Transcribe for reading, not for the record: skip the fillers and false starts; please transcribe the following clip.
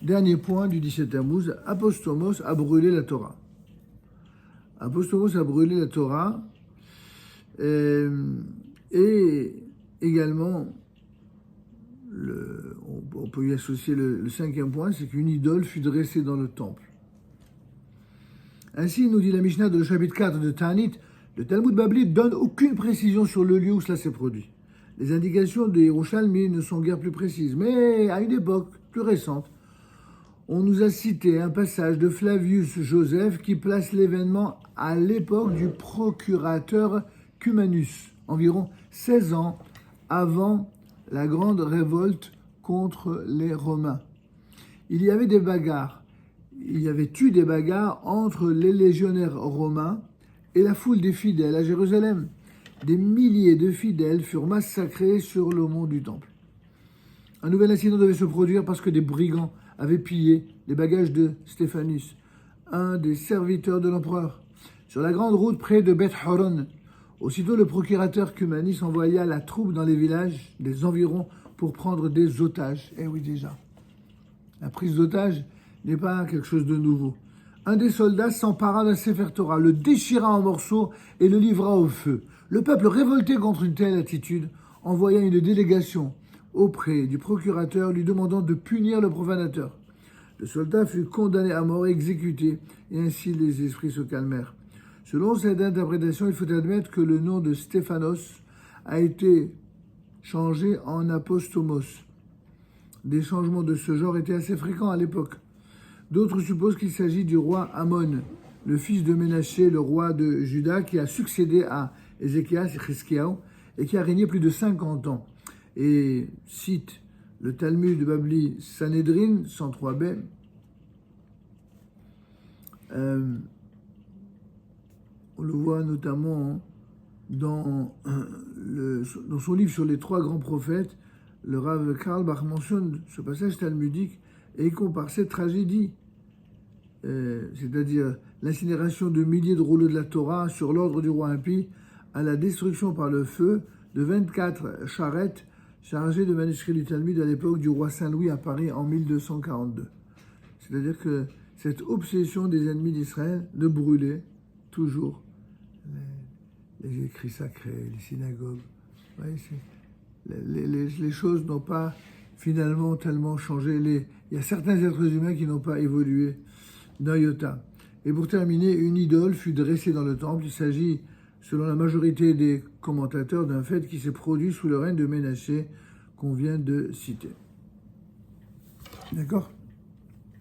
Dernier point du 17 Tammuz, Apostomos a brûlé la Torah. Apostomos a brûlé la Torah et également, on peut y associer le cinquième point, c'est qu'une idole fut dressée dans le temple. Ainsi, nous dit la Mishnah dans le chapitre 4 de Ta'anit, le Talmud Babli ne donne aucune précision sur le lieu où cela s'est produit. Les indications de Yerushalmi ne sont guère plus précises, mais à une époque plus récente, on nous a cité un passage de Flavius Joseph qui place l'événement à l'époque du procurateur Cumanus, environ 16 ans avant la grande révolte contre les Romains. Il y avait des bagarres. Il y avait eu des bagarres entre les légionnaires romains et la foule des fidèles à Jérusalem. Des milliers de fidèles furent massacrés sur le mont du Temple. Un nouvel incident devait se produire parce que des brigands avaient pillé les bagages de Stéphanus, un des serviteurs de l'empereur. Sur la grande route près de Beth Horon, aussitôt le procurateur Cumanus envoya la troupe dans les villages des environs pour prendre des otages. Eh oui, déjà. La prise d'otages n'est pas quelque chose de nouveau. Un des soldats s'empara d'un Sefer Torah, le déchira en morceaux et le livra au feu. Le peuple, révolté contre une telle attitude, envoya une délégation auprès du procurateur lui demandant de punir le profanateur. Le soldat fut condamné à mort et exécuté, et ainsi les esprits se calmèrent. Selon cette interprétation, il faut admettre que le nom de Stéphanos a été changé en Apostomos. Des changements de ce genre étaient assez fréquents à l'époque. D'autres supposent qu'il s'agit du roi Amon, le fils de Ménaché, le roi de Juda, qui a succédé à Ézéchias et qui a régné plus de 50 ans. Et cite le Talmud de Babli Sanhedrin 103b. On le voit notamment dans son livre sur les trois grands prophètes. Le Rav Karl Bach mentionne ce passage talmudique et il compare cette tragédie, c'est-à-dire l'incinération de milliers de rouleaux de la Torah sur l'ordre du roi impie, à la destruction par le feu de 24 charrettes chargées de manuscrits du Talmud à l'époque du roi Saint-Louis à Paris en 1242. C'est-à-dire que cette obsession des ennemis d'Israël de brûler toujours les écrits sacrés, les synagogues. Ouais, les choses n'ont pas finalement tellement changé. Il y a certains êtres humains qui n'ont pas évolué d'un iota. Et pour terminer, une idole fut dressée dans le temple. Il s'agit, selon la majorité des commentateurs, d'un fait qui s'est produit sous le règne de Ménaché qu'on vient de citer. D'accord ?